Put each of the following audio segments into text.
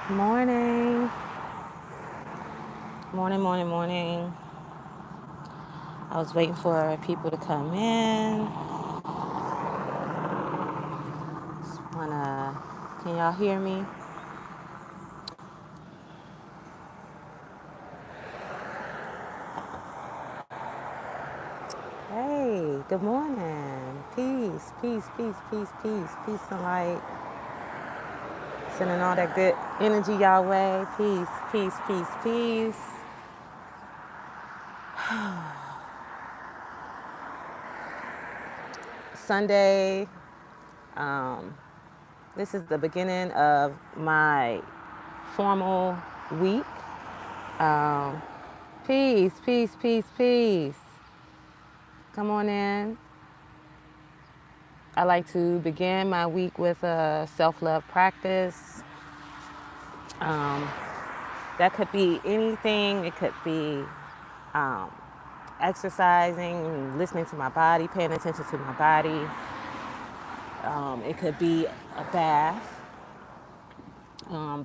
Morning. Morning, morning, morning. I was waiting for people to come in. Wanna, can y'all hear me? Hey, good morning. Peace, peace, peace, peace, peace, peace and light. Sending all that good energy y'all way. Peace, peace, peace, peace. Sunday. Um, this is the beginning of my formal week. Um, peace, peace, peace, peace. Come on in. I like to begin my week with a self love practice. Um, that could be anything, it could be um, exercising, listening to my body, paying attention to my body. It could be a bath.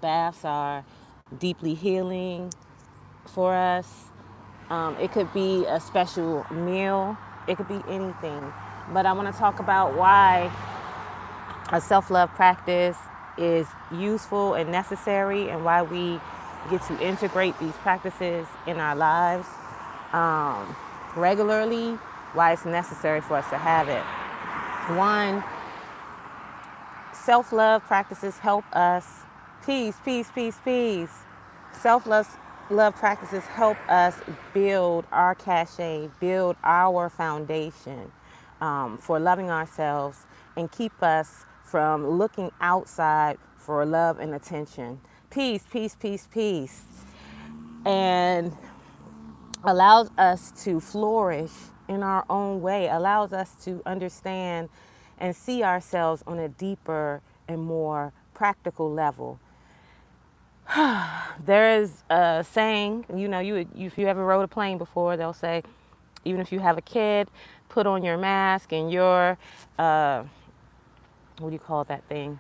Baths are deeply healing for us. It could be a special meal, it could be anything. But I want to talk about why a self-love practice is useful and necessary and why we get to integrate these practices in our lives regularly, why it's necessary for us to have it. One, self-love practices help us. Peace, peace, peace, peace. Self love practices help us build our cachet, build our foundation for loving ourselves and keep us from looking outside for love and attention. Peace, peace, peace, peace. And allows us to flourish in our own way, allows us to understand and see ourselves on a deeper and more practical level. There is a saying, if you ever rode a plane before, they'll say, even if you have a kid, put on your mask and your, what do you call that thing?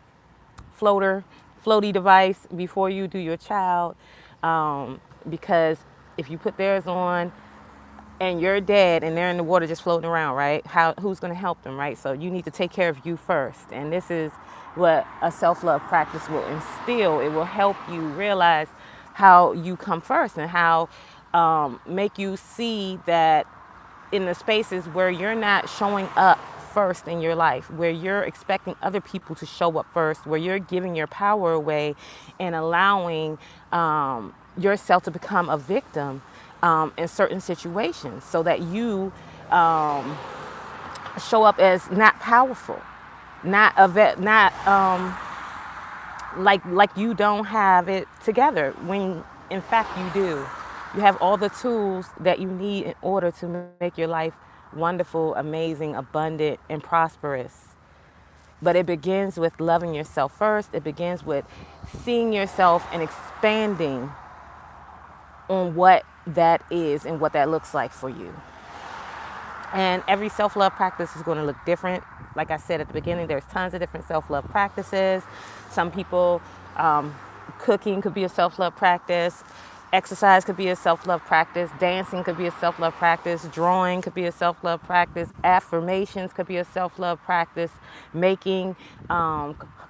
Floaty device before you do your child. Because if you put theirs on and you're dead and they're in the water just floating around, right? Who's going to help them, right? So you need to take care of you first. And this is what a self-love practice will instill. It will help you realize how you come first and how make you see that in the spaces where you're not showing up first in your life, where you're expecting other people to show up first, where you're giving your power away and allowing yourself to become a victim in certain situations so that you show up as not powerful, not a vet, not like you don't have it together when in fact you do. You have all the tools that you need in order to make your life wonderful, amazing, abundant, and prosperous. But it begins with loving yourself first. It begins with seeing yourself and expanding on what that is and what that looks like for you. And every self love practice is going to look different. Like I said at the beginning, there's tons of different self love practices. Some people, cooking could be a self love practice, exercise could be a self love practice, dancing could be a self love practice, drawing could be a self love practice, affirmations could be a self love practice, making,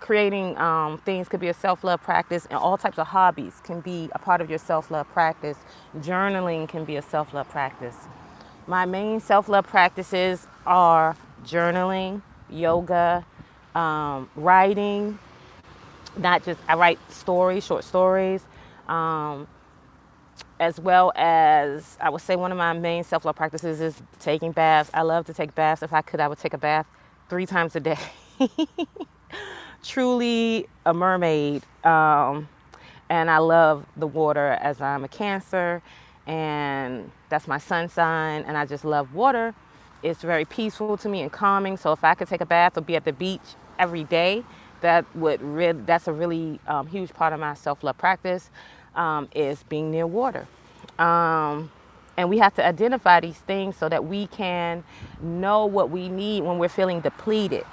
creating things could be a self love practice, and all types of hobbies can be a part of your self love practice. Journaling can be a self love practice. My main self love practices are journaling, yoga, writing. Not just, I write stories, short stories, um, as well as I would say one of my main self love practices is taking baths. I love to take baths. If I could, I would take a bath 3 times a day. Truly a mermaid. And I love the water as I'm a Cancer, and that's my sun sign, and I just love water. It's very peaceful to me and calming. So if I could take a bath or be at the beach every day, that's a really huge part of my self-love practice, is being near water. And we have to identify these things so that we can know what we need when we're feeling depleted,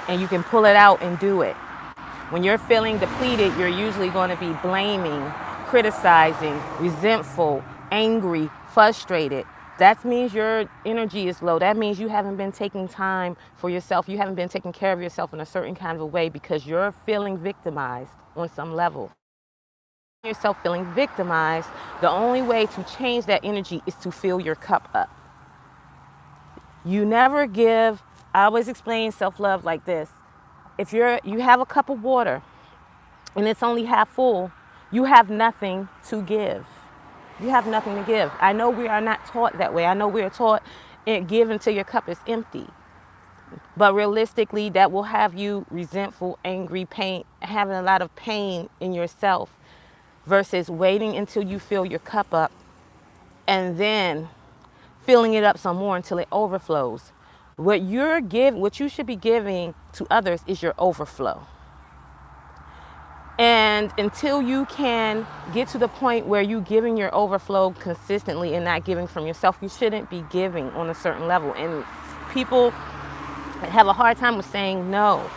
and you can pull it out and do it. When you're feeling depleted, you're usually going to be blaming, criticizing, resentful, angry, frustrated. That means your energy is low. That means you haven't been taking time for yourself. You haven't been taking care of yourself in a certain kind of a way because you're feeling victimized on some level. Yourself feeling victimized, the only way to change that energy is to fill your cup up. You never give. I always explain self-love like this. If you have a cup of water and it's only half full, you have nothing to give. You have nothing to give. I know we are not taught that way. I know we are taught give until your cup is empty. But realistically, that will have you resentful, angry, pain, having a lot of pain in yourself versus waiting until you fill your cup up and then filling it up some more until it overflows. What you should be giving to others is your overflow. And until you can get to the point where you're giving your overflow consistently and not giving from yourself, you shouldn't be giving on a certain level. And people have a hard time with saying no.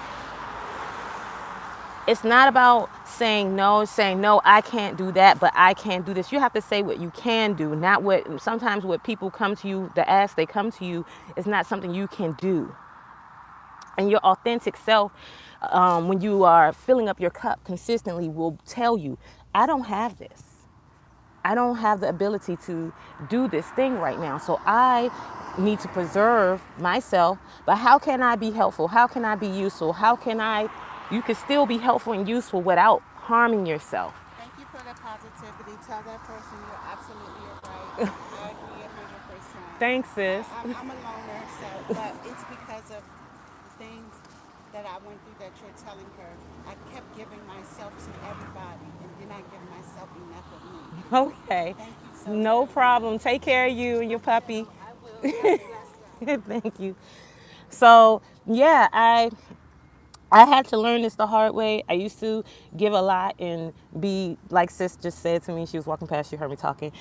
It's not about saying no, I can't do that, but I can do this. You have to say what you can do, not what, sometimes what people come to you, the ask they come to you is not something you can do. And your authentic self, when you are filling up your cup consistently, will tell you, I don't have this. I don't have the ability to do this thing right now. So I need to preserve myself. But how can I be helpful? How can I be useful? You can still be helpful and useful without harming yourself. Thank you for the positivity. Tell that person you're absolutely right. I agree 100%. Thanks, sis. I'm a loner, but it's because of the things that I went through that you're telling her. I kept giving myself to everybody and then I give myself enough of me. Okay. Thank you so No much. problem. Take care of you and your puppy. I will. Have a blessed day. Thank you. So, yeah, I had to learn this the hard way. I used to give a lot and be, like sis just said to me, she was walking past, she heard me talking.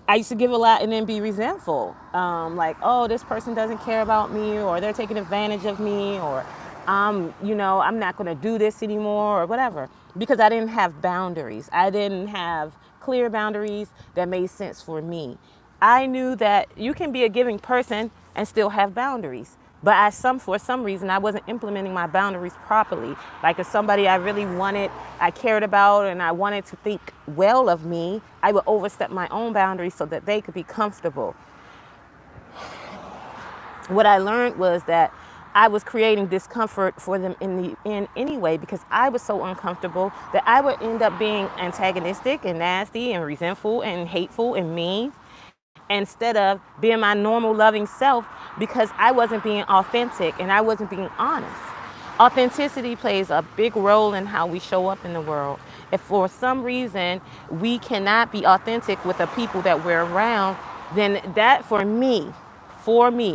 I used to give a lot and then be resentful. Like, oh, this person doesn't care about me, or they're taking advantage of me, or I'm not going to do this anymore, or whatever. Because I didn't have boundaries. I didn't have clear boundaries that made sense for me. I knew that you can be a giving person and still have boundaries. But for some reason, I wasn't implementing my boundaries properly. Like if somebody I really wanted, I cared about, and I wanted to think well of me, I would overstep my own boundaries so that they could be comfortable. What I learned was that I was creating discomfort for them in any way because I was so uncomfortable that I would end up being antagonistic and nasty and resentful and hateful and mean, instead of being my normal loving self, because I wasn't being authentic and I wasn't being honest. Authenticity plays a big role in how we show up in the world. If for some reason we cannot be authentic with the people that we're around, then that for me,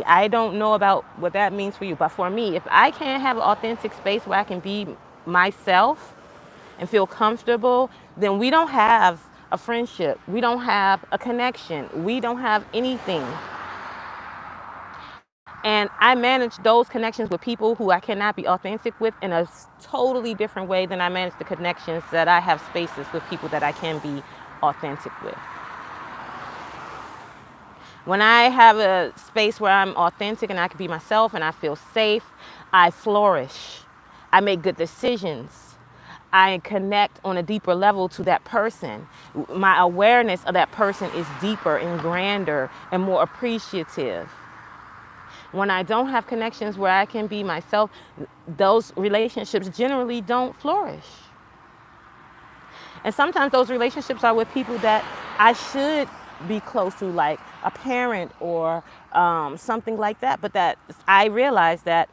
I don't know about what that means for you, but for me, if I can't have an authentic space where I can be myself and feel comfortable, then we don't have a friendship. We don't have a connection. We don't have anything. And I manage those connections with people who I cannot be authentic with in a totally different way than I manage the connections that I have spaces with people that I can be authentic with. When I have a space where I'm authentic and I can be myself and I feel safe, I flourish. I make good decisions. I connect on a deeper level to that person. My awareness of that person is deeper and grander and more appreciative. When I don't have connections where I can be myself, those relationships generally don't flourish. And sometimes those relationships are with people that I should be close to, like a parent or something like that. But that I realize that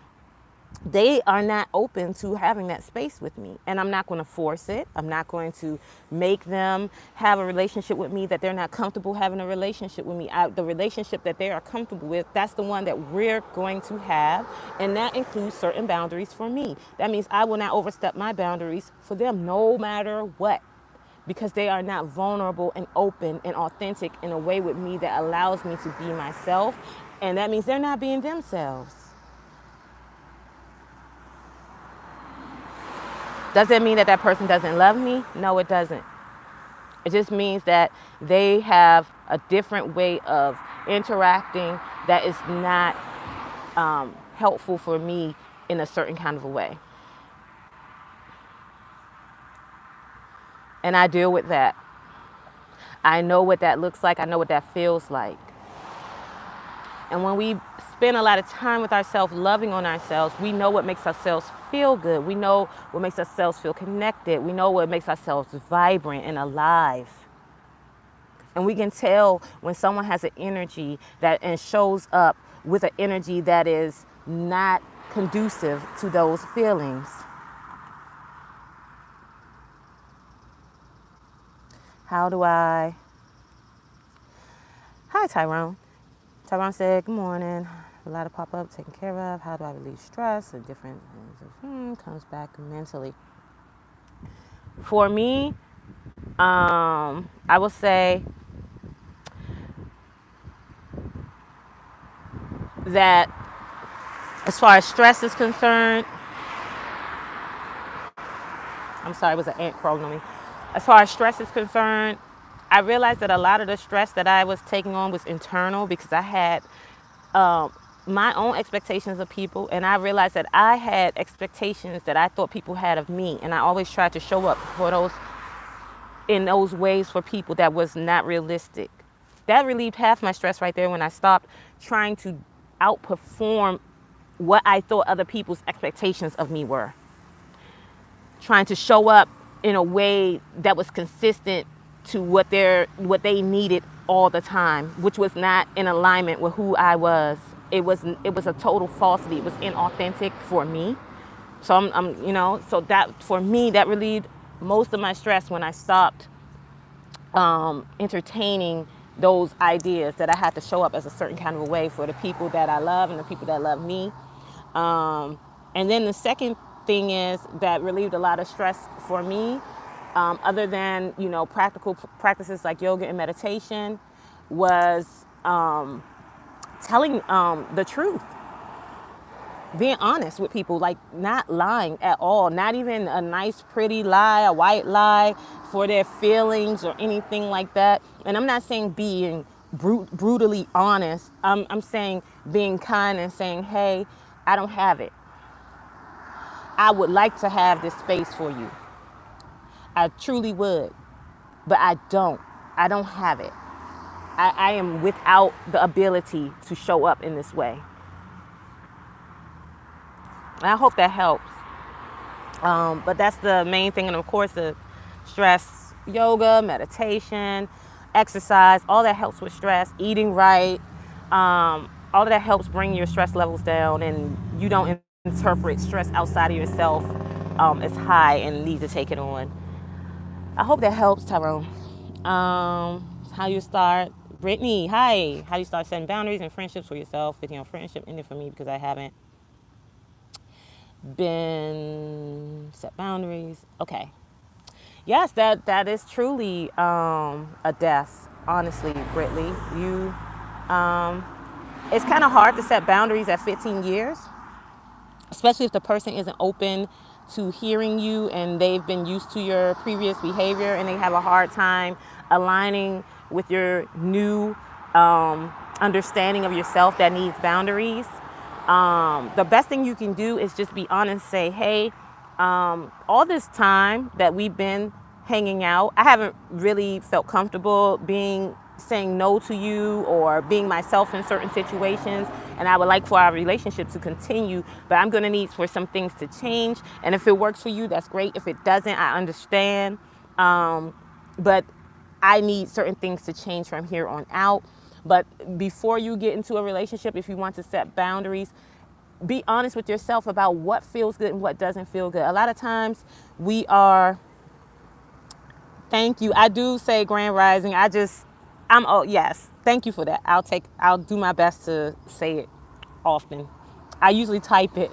they are not open to having that space with me. And I'm not going to force it. I'm not going to make them have a relationship with me that they're not comfortable having a relationship with me. The relationship that they are comfortable with, that's the one that we're going to have. And that includes certain boundaries for me. That means I will not overstep my boundaries for them no matter what, because they are not vulnerable and open and authentic in a way with me that allows me to be myself. And that means they're not being themselves. Does it mean that that person doesn't love me? No, it doesn't. It just means that they have a different way of interacting that is not helpful for me in a certain kind of a way. And I deal with that. I know what that looks like. I know what that feels like. And when we spend a lot of time with ourselves, loving on ourselves, we know what makes ourselves feel good. We know what makes ourselves feel connected. We know what makes ourselves vibrant and alive. And we can tell when someone has an energy that and shows up with an energy that is not conducive to those feelings. How do I? Hi, Tyrone. Tyrone said, good morning. A lot of pop-up taken care of. How do I relieve stress and different things? Comes back mentally. For me, I will say that as far as stress is concerned, I'm sorry, it was an ant crawling on me. As far as stress is concerned, I realized that a lot of the stress that I was taking on was internal because I had um, my own expectations of people, and I realized that I had expectations that I thought people had of me, and I always tried to show up for those in those ways for people that was not realistic. That relieved half my stress right there when I stopped trying to outperform what I thought other people's expectations of me were. Trying to show up in a way that was consistent to what they needed all the time, which was not in alignment with who I was. It was a total falsity. It was inauthentic for me. So so that for me that relieved most of my stress when I stopped entertaining those ideas that I had to show up as a certain kind of a way for the people that I love and the people that love me. And then the second thing is that relieved a lot of stress for me, other than practical practices like yoga and meditation, was telling the truth, being honest with people, like not lying at all, not even a nice pretty lie, a white lie for their feelings or anything like that. And I'm not saying being brutally honest. I'm saying being kind and saying, hey, I don't have it. I would like to have this space for you. I truly would, but I don't have it. I am without the ability to show up in this way. And I hope that helps. But that's the main thing. And of course, the stress, yoga, meditation, exercise, all that helps with stress, eating right. All of that helps bring your stress levels down, and you don't interpret stress outside of yourself as high and need to take it on. I hope that helps, Tyrone. How you start, Brittany? Hi. How you start setting boundaries and friendships for yourself? Friendship ended for me because I haven't been set boundaries. Okay. Yes, that is truly a death. Honestly, Brittany, you. It's kind of hard to set boundaries at 15 years, especially if the person isn't open to hearing you and they've been used to your previous behavior and they have a hard time aligning with your new understanding of yourself that needs boundaries. The best thing you can do is just be honest, say, hey, all this time that we've been hanging out, I haven't really felt comfortable saying no to you or being myself in certain situations, and I would like for our relationship to continue, but I'm going to need for some things to change. And if it works for you, that's great. If it doesn't, I understand. But I need certain things to change from here on out. But before you get into a relationship, if you want to set boundaries, be honest with yourself about what feels good and what doesn't feel good. A lot of times we are, thank you. I do say Grand Rising. Oh yes, thank you for that. I'll do my best to say it often. I usually type it.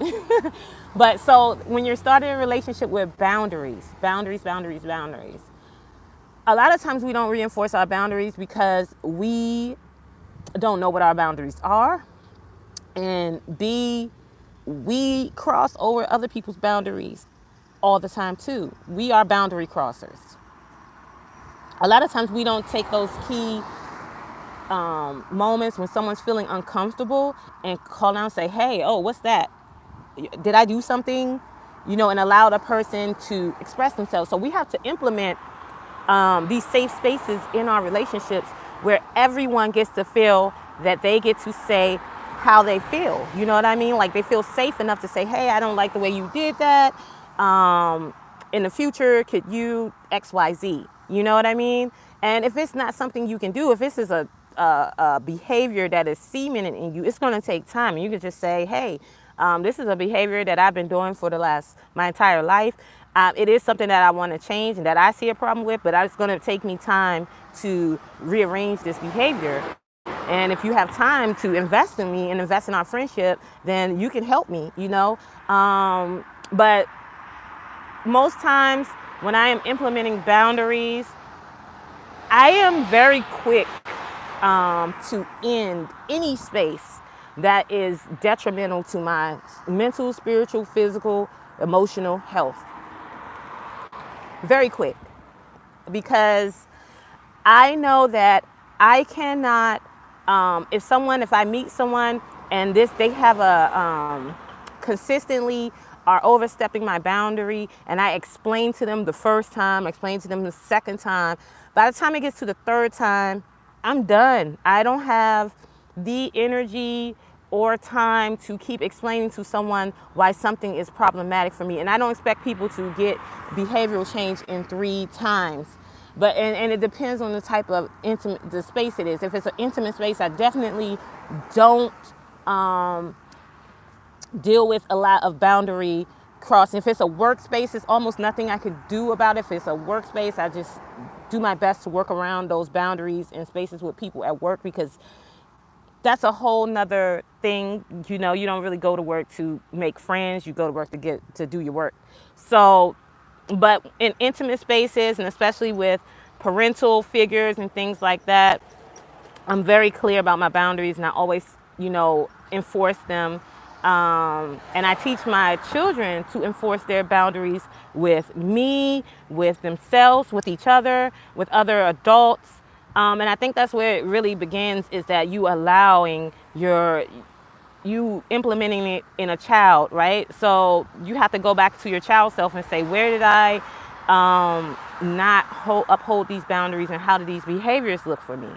But so when you're starting a relationship with boundaries, a lot of times we don't reinforce our boundaries because we don't know what our boundaries are. And B, we cross over other people's boundaries all the time too. We are boundary crossers. A lot of times we don't take those key moments when someone's feeling uncomfortable and call out and say, hey, oh, what's that? Did I do something? And allow the person to express themselves. So we have to implement these safe spaces in our relationships where everyone gets to feel that they get to say how they feel. You know what I mean? Like they feel safe enough to say, hey, I don't like the way you did that. In the future, could you XYZ? You know what I mean? And if it's not something you can do, if this is a behavior that is seeming in you, it's going to take time. And you can just say, hey, this is a behavior that I've been doing for my entire life. It is something that I want to change and that I see a problem with, but it's going to take me time to rearrange this behavior. And if you have time to invest in me and invest in our friendship, then you can help me, But most times when I am implementing boundaries, I am very quick to end any space that is detrimental to my mental, spiritual, physical, emotional health. Very quick. Because I know that I cannot, if I meet someone and they have consistently are overstepping my boundary, and I explain to them the first time, explain to them the second time, by the time it gets to the third time, I'm done. I don't have the energy or time to keep explaining to someone why something is problematic for me. And I don't expect people to get behavioral change in 3 times. But and it depends on the type of the space it is. If it's an intimate space, I definitely don't deal with a lot of boundary crossing. If it's a workspace, it's almost nothing I could do about it. If it's a workspace, I just do my best to work around those boundaries in spaces with people at work, because that's a whole nother thing. You don't really go to work to make friends. You go to work to do your work. So, but in intimate spaces, and especially with parental figures and things like that, I'm very clear about my boundaries, and I always, enforce them. And I teach my children to enforce their boundaries with me, with themselves, with each other, with other adults. And I think that's where it really begins, is that you implementing it in a child, right? So you have to go back to your child self and say, where did I not uphold these boundaries, and how do these behaviors look for me?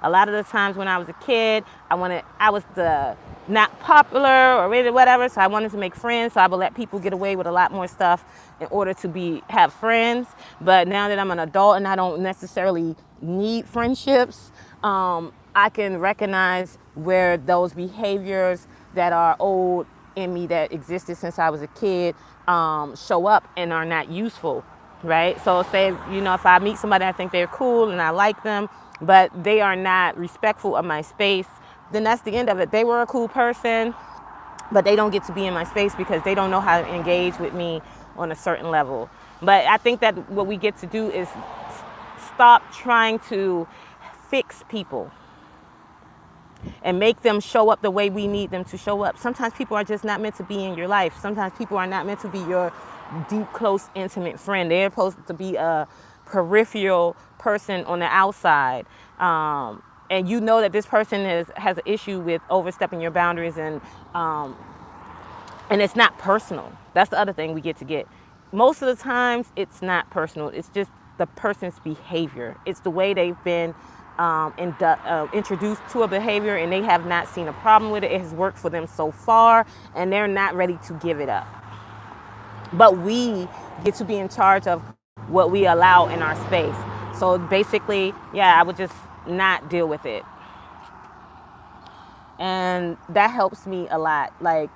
A lot of the times when I was a kid, I was the not popular or whatever, so I wanted to make friends, so I would let people get away with a lot more stuff in order to have friends. But now that I'm an adult and I don't necessarily need friendships, I can recognize where those behaviors that are old in me, that existed since I was a kid, show up and are not useful, right? So say, if I meet somebody, I think they're cool and I like them, but they are not respectful of my space, then that's the end of it. They were a cool person, but they don't get to be in my space because they don't know how to engage with me on a certain level. But I think that what we get to do is stop trying to fix people and make them show up the way we need them to show up. Sometimes people are just not meant to be in your life. Sometimes people are not meant to be your deep, close, intimate friend. They're supposed to be a peripheral person on the outside. And that this person has an issue with overstepping your boundaries, and it's not personal. That's the other thing we get. Most of the times, it's not personal. It's just the person's behavior. It's the way they've been introduced to a behavior, and they have not seen a problem with it. It has worked for them so far, and they're not ready to give it up. But we get to be in charge of what we allow in our space. So basically, I would just not deal with it. And that helps me a lot. Like,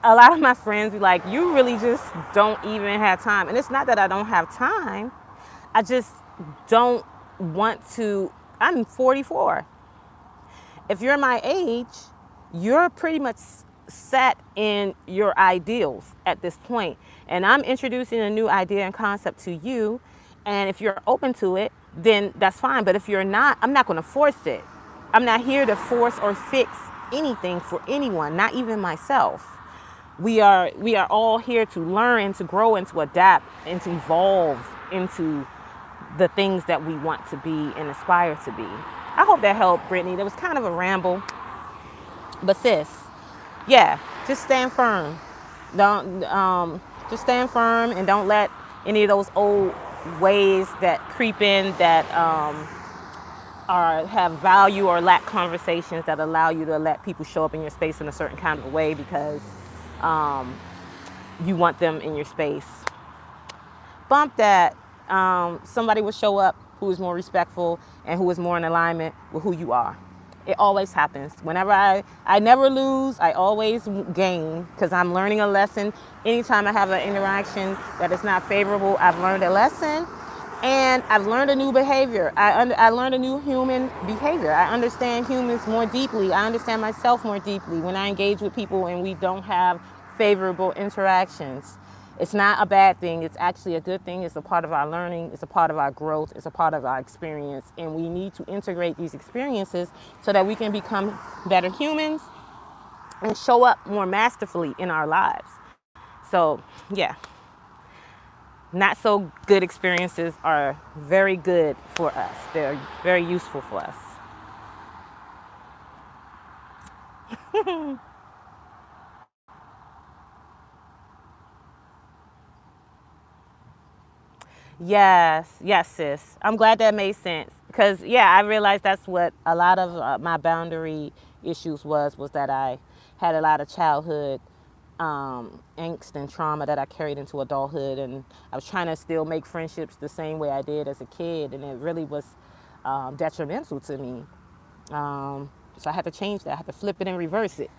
a lot of my friends be like, you really just don't even have time. And it's not that I don't have time. I just don't want to. I'm 44. If you're my age, you're pretty much set in your ideals at this point. And I'm introducing a new idea and concept to you. And if you're open to it, then that's fine. But if you're not, I'm not going to force it. I'm not here to force or fix anything for anyone, not even myself. we are all here to learn and to grow and to adapt and to evolve into the things that we want to be and aspire to be. I hope that helped, Brittany. That was kind of a ramble, but sis, yeah, just stand firm. Don't just stand firm and don't let any of those old ways that creep in that are have value or lack conversations that allow you to let people show up in your space in a certain kind of a way because you want them in your space. Bump that. Somebody will show up who is more respectful and who is more in alignment with who you are. It always happens. Whenever I never lose, I always gain because I'm learning a lesson. Anytime I have an interaction that is not favorable, I've learned a lesson and I've learned a new behavior. I learned a new human behavior. I understand humans more deeply. I understand myself more deeply when I engage with people and we don't have favorable interactions. It's not a bad thing. It's actually a good thing. It's a part of our learning. It's a part of our growth. It's a part of our experience. And we need to integrate these experiences so that we can become better humans and show up more masterfully in our lives. So, yeah, not so good experiences are very good for us. They're very useful for us. Yes, yes, sis. I'm glad that made sense because yeah, I realized that's what a lot of my boundary issues was that I had a lot of childhood angst and trauma that I carried into adulthood, and I was trying to still make friendships the same way I did as a kid, and it really was detrimental to me. So I had to change that. I had to flip it and reverse it.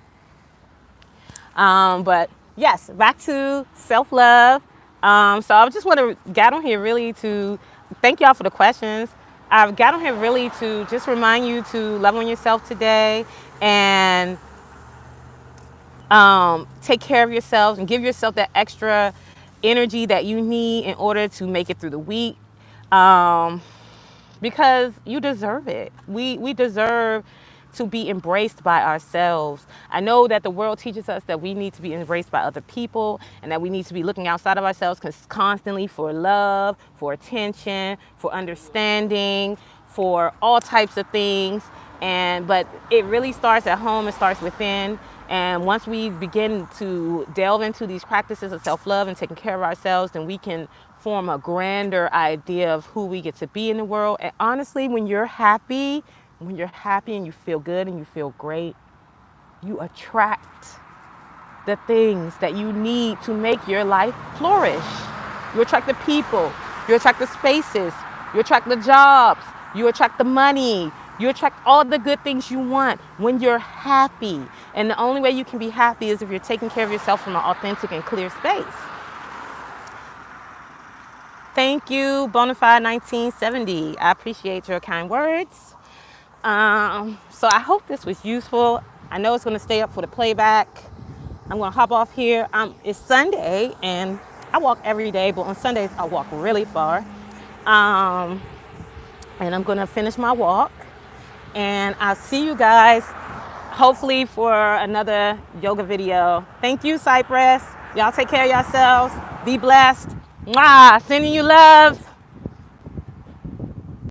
But yes, back to self love. So I just want to get on here really to thank y'all for the questions. I've got on here really to just remind you to love on yourself today and take care of yourselves and give yourself that extra energy that you need in order to make it through the week. Because you deserve it. We deserve to be embraced by ourselves. I know that the world teaches us that we need to be embraced by other people and that we need to be looking outside of ourselves constantly for love, for attention, for understanding, for all types of things. But it really starts at home. It starts within. And once we begin to delve into these practices of self-love and taking care of ourselves, then we can form a grander idea of who we get to be in the world. And honestly, when you're happy and you feel good and you feel great, you attract the things that you need to make your life flourish. You attract the people, you attract the spaces, you attract the jobs, you attract the money, you attract all the good things you want when you're happy. And the only way you can be happy is if you're taking care of yourself from an authentic and clear space. Thank you, Bonafide 1970. I appreciate your kind words. So I hope this was useful. I know it's going to stay up for the playback. I'm going to hop off here. It's Sunday, and I walk every day, but on Sundays I walk really far. And I'm going to finish my walk. And I'll see you guys hopefully for another yoga video. Thank you, Cypress. Y'all take care of yourselves. Be blessed. Mwah! Sending you love.